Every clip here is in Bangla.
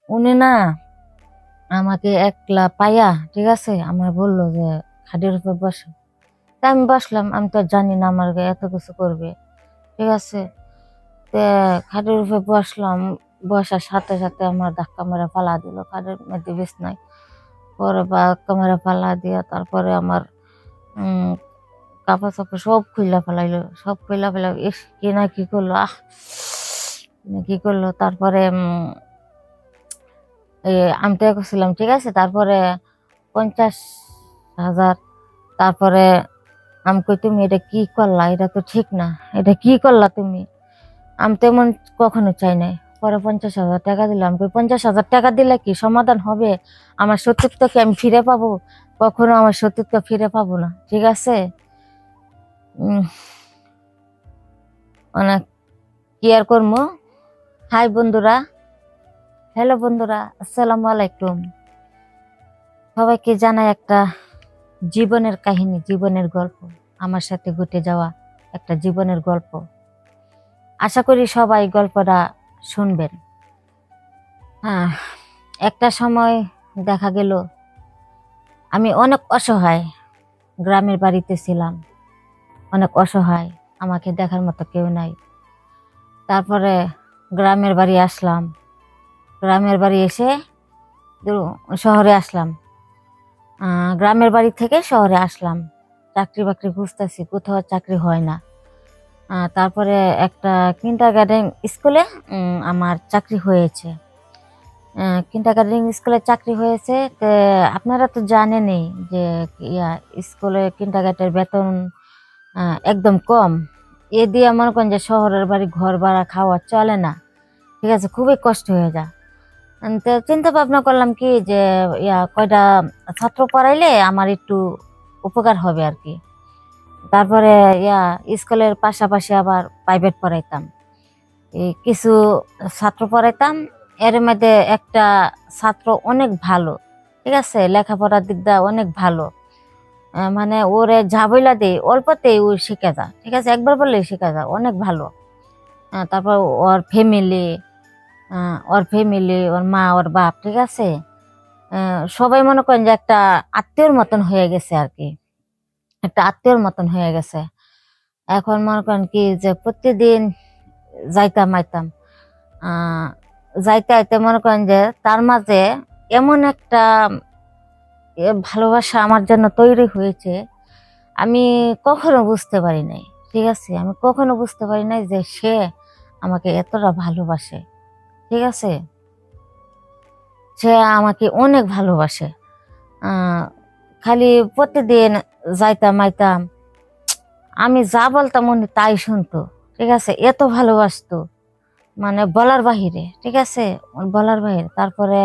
উনি না আমাকে একলা পাইয়া, ঠিক আছে, আমার বললো যে খাটের উপর বসো। তা আমি বসলাম, আমি তো জানি না আমার গায়ে এত কিছু করবে, ঠিক আছে। তে খাটের উপর বসলাম, বসার সাথে সাথে আমার ধাক্কা মেরে ফালা দিল খাটের মধ্যে বিছনায়। পরে বা ধাক্কা মেরে ফালা দিয়া তারপরে আমার উম কাপড় চাপড় সব খুইলা ফেলাইলো, সব খুইলা ফেলা। ইস, কি না কি করলো, কি না কি করলো। তারপরে আমি তো করছিলাম, ঠিক আছে। তারপরে 50,000। তারপরে আমি কই, তুমি এটা কি করলা? এটা তো ঠিক না, এটা কি করলা তুমি? আমি তো এমন কখনো চাই নাই। পরে 50,000 টাকা দিলাম। কই, 50,000 টাকা দিলে কি সমাধান হবে? আমার সতীত্বকে আমি ফিরে পাবো? কখনো আমার সতীত্ব ফিরে পাবো না, ঠিক আছে। উম অনেক কি আর করবো। হাই বন্ধুরা, হ্যালো বন্ধুরা, আসসালামু আলাইকুম। সবাইকে জানাই একটা জীবনের কাহিনী, জীবনের গল্প, আমার সাথে ঘটে যাওয়া একটা জীবনের গল্প। আশা করি সবাই গল্পটা শুনবেন। হ্যাঁ, একটা সময় দেখা গেল আমি অনেক অসহায়, গ্রামের বাড়িতে ছিলাম, অনেক অসহায়, আমাকে দেখার মতো কেউ নাই। তারপরে গ্রামের বাড়ি আসলাম, গ্রামের বাড়ি এসে শহরে আসলাম। গ্রামের বাড়ি থেকে শহরে আসলাম, চাকরি বাকরি খুঁজতেছি, কোথাও চাকরি হয় না। তারপরে একটা কিন্ডারগার্টেন স্কুলে আমার চাকরি হয়েছে। কিন্ডারগার্টেন স্কুলে চাকরি হয়েছে। তো আপনারা তো জানেনই যে স্কুলে কিন্ডারগার্টের বেতন একদম কম। এ দিয়ে মনে করেন যে শহরের বাড়ি ঘর ভাড়া খাওয়া চলে না, ঠিক আছে, খুবই কষ্ট হয়ে যায়। তো চিন্তা ভাবনা করলাম কি যে কয়টা ছাত্র পড়াইলে আমার একটু উপকার হবে আর কি। তারপরে স্কুলের পাশাপাশি আবার প্রাইভেট পড়াইতাম, এই কিছু ছাত্র পড়াইতাম। এর মধ্যে একটা ছাত্র অনেক ভালো, ঠিক আছে, লেখাপড়ার দিক দিয়ে অনেক ভালো। মানে ওরে যা বইলা দেয় অল্পতেই ও শিখে যা, ঠিক আছে, একবার বললেই শিখে যা, অনেক ভালো। তারপর ওর ফ্যামিলি, ওর মা, ওর বাপ, ঠিক আছে, সবাই মনে করেন যে একটা আত্মীয়র মতন হয়ে গেছে আর কি, একটা আত্মীয়র মতন হয়ে গেছে। এখন মনে করেন কি যে প্রতিদিন যাইতাম আইতাম, যাইতে আইতে মনে করেন যে তার মাঝে এমন একটা ভালোবাসা আমার জন্য তৈরি হয়েছে, আমি কখনো বুঝতে পারি নাই, ঠিক আছে, আমি কখনো বুঝতে পারি নাই যে সে আমাকে এতটা ভালোবাসে, ঠিক আছে। সে আমাকে অনেক ভালোবাসে। আহ খালি প্রতিদিন যাইতাম আইতাম, আমি যা বলতাম উনি তাই শুনতো, ঠিক আছে, এত ভালোবাসতো, মানে বলার বাহিরে, ঠিক আছে, বলার বাহিরে। তারপরে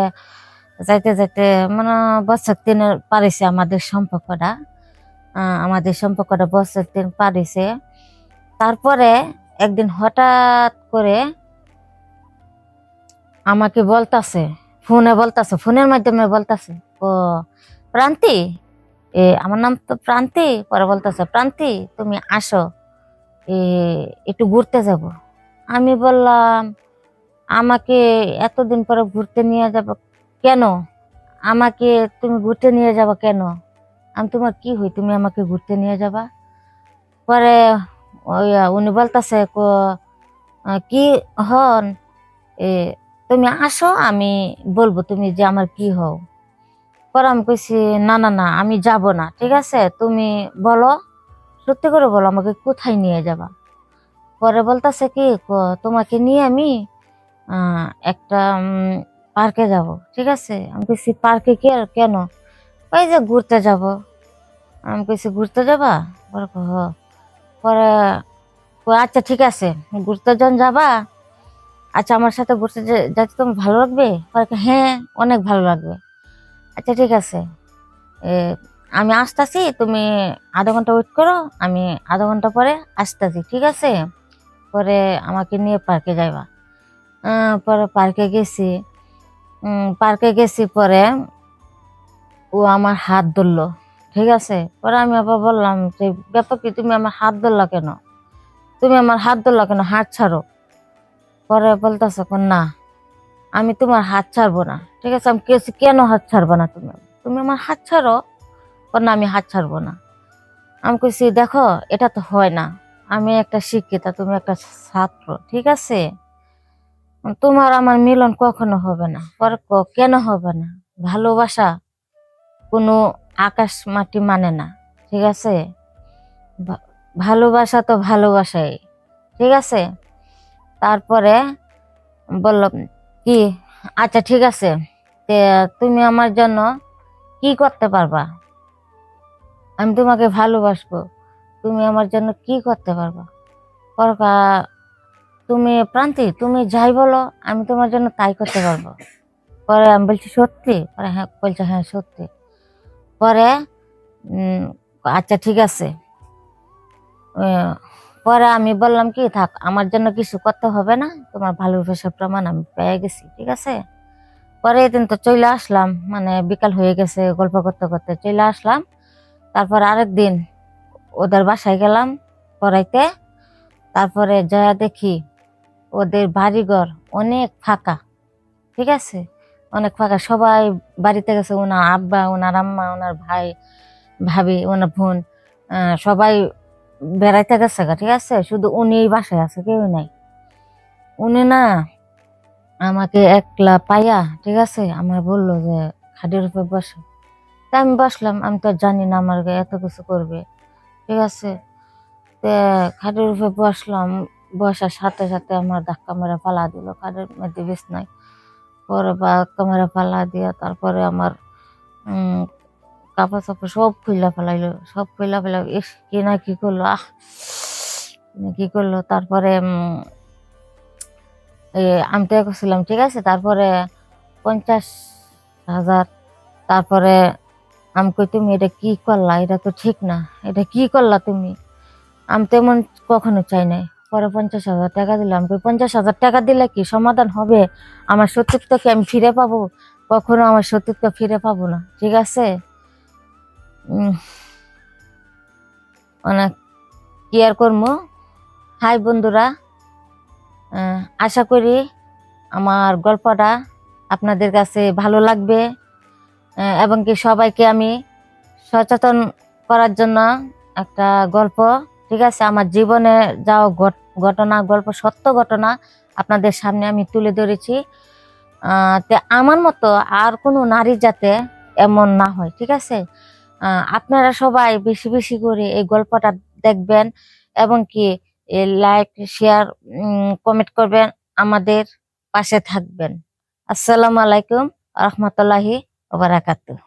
যাইতে যাইতে মানে বছর দিনের পারিছে আমাদের সম্পর্কটা বছর দিন পারিছে। তারপরে একদিন হঠাৎ করে আমাকে বলতাছে, ফোনের মাধ্যমে বলতাছে, ও প্রান্তি, আমার নাম তো প্রান্তি। পরে বলতেছে, প্রান্তি তুমি আসো, এ একটু ঘুরতে যাব। আমি বললাম, আমাকে এতদিন পরে ঘুরতে নিয়ে যাব কেন? আমাকে তুমি ঘুরতে নিয়ে যাবা কেন? আমি তোমার কি হই তুমি আমাকে ঘুরতে নিয়ে যাবা? পরে উনি বলতেছে, কি হন, এ তুমি আসো, আমি বলবো তুমি যে আমার কি হও। পরে আমি কইছি, না না না, আমি যাব না, ঠিক আছে, তুমি বলো, সত্যি করে বলো আমাকে কোথায় নিয়ে যাবা। পরে বলতেছে কি, তোমাকে নিয়ে আমি একটা পার্কে যাব, ঠিক আছে। আমি কইছি, পার্কে কি আর কেন? ওই যে ঘুরতে যাব। আমি কইছি, ঘুরতে যাবা? পরে হ। পরে আচ্ছা ঠিক আছে, ঘুরতে যখন যাবা, আচ্ছা আমার সাথে ঘুরতে যাইতে তোমার ভালো লাগবে? পরে হ্যাঁ, অনেক ভালো লাগবে। আচ্ছা ঠিক আছে, এ, আমি আসতেছি, তুমি আধা ঘন্টা ওয়েট করো, আমি আধা ঘন্টা পরে আসতেছি, ঠিক আছে। পরে আমাকে নিয়ে পার্কে যাইবা। পরে পার্কে গেছি পরে ও আমার হাত ধরলো, ঠিক আছে। পরে আমি আবার বললাম যে, ব্যাপার কি, তুমি আমার হাত ধরলা কেন? হাত ছাড়ো। পরে বলতেছে, না, আমি তোমার হাত ছাড়বো না, ঠিক আছে? আমি কেন হাত ছাড়বো না? তুমি তুমি আমার হাত ছাড়ো। না, আমি হাত ছাড়বো না। আমি কইছি দেখো, এটা তো হয় না। আমি একটা শিক্ষিতা, তুমি একটা ছাত্র, ঠিক আছে? তোমার আমার মিলন কখনো হবে না। পরে কেন হবে না? ভালোবাসা কোনো আকাশ মাটি মানে না, ঠিক আছে? ভালোবাসা তো ভালোবাসাই, ঠিক আছে? তারপরে বললাম কি, আচ্ছা ঠিক আছে, তে তুমি আমার জন্য কি করতে পারবা? আমি তোমাকে ভালোবাসবো, তুমি আমার জন্য কি করতে পারবা? পরকা, তুমি প্রান্তি, তুমি যাই বলো আমি তোমার জন্য তাই করতে পারবো। পরে আমি বলছি সত্যি? পরে হ্যাঁ, বলছে হ্যাঁ সত্যি। পরে উম আচ্ছা ঠিক আছে। পরে আমি বললাম কি, থাক, আমার জন্য কিছু করতে হবে না, তোমার ভালোবাসার প্রমাণ আমি পেয়ে গেছি, ঠিক আছে? পরে দিন তো চলে আসলাম, মানে বিকাল হয়ে গেছে, গল্প করতে করতে চলে আসলাম। তারপর আরেক দিন ওদের বাসায় গেলাম পড়াইতে। তারপরে যা দেখি ওদের বাড়িঘর অনেক ফাঁকা, ঠিক আছে? অনেক ফাঁকা, সবাই বাড়িতে গেছে। ওনার আব্বা, ওনার আম্মা, ওনার ভাই, ভাবি, ওনার বোন, সবাই বেড়াইতে গেছে গা, ঠিক আছে? শুধু উনি বাসায় আছে, কেউ নাই। উনি না আমাকে একলা পাইয়া, ঠিক আছে, আমার বললো যে খাটের উপর বসো। তা আমি বসলাম, আমি তো জানি না আমার গায়ে এত কিছু করবে, ঠিক আছে? তে খাটের উপর বসলাম, বসার সাথে সাথে আমার ধাক্কা মেরে পালা দিল খাটের মধ্যে, বিছনায়। পরে বা ধাক্কা পালা দিয়া তারপরে আমার উম কাপড় চাপড় সব খুইলা ফেলাইলো, সব খুইলা ফেলা। ইস, কি না কি করলো, কি না কি করলো। তারপরে আমি তো করছিলাম, ঠিক আছে? তারপরে 50,000। তারপরে আমি কই, তুমি এটা কি করলা? এটা তো ঠিক না, এটা কি করলা তুমি? আমি তো এমন কখনো চাই নাই। পরে 50,000 টাকা দিলাম। 50,000 টাকা দিলে কি সমাধান হবে? আমার সতীত্ব কি আমি ফিরে পাবো? কখনো আমার সতীত্ব ফিরে পাবো না, ঠিক আছে? উম অনেক কি আর করবো। হাই বন্ধুরা, আশা করি আমার গল্পটা আপনাদের কাছে ভালো লাগবে, এবং কি সবাইকে আমি সচেতন করার জন্য একটা গল্প, ঠিক আছে, আমার জীবনে যাওয়া ঘটনা, গল্প, সত্য ঘটনা আপনাদের সামনে আমি তুলে ধরেছি। তে আমার মতো আর কোনো নারী যাতে এমন না হয়, ঠিক আছে? আপনারা সবাই বেশি বেশি করে এই গল্পটা দেখবেন, এবং কি লাইক, শেয়ার, কমেন্ট করবেন, আমাদের পাশে থাকবেন। আসসালামু আলাইকুম রহমতুল্লাহি ওয়া বারাকাতুহু।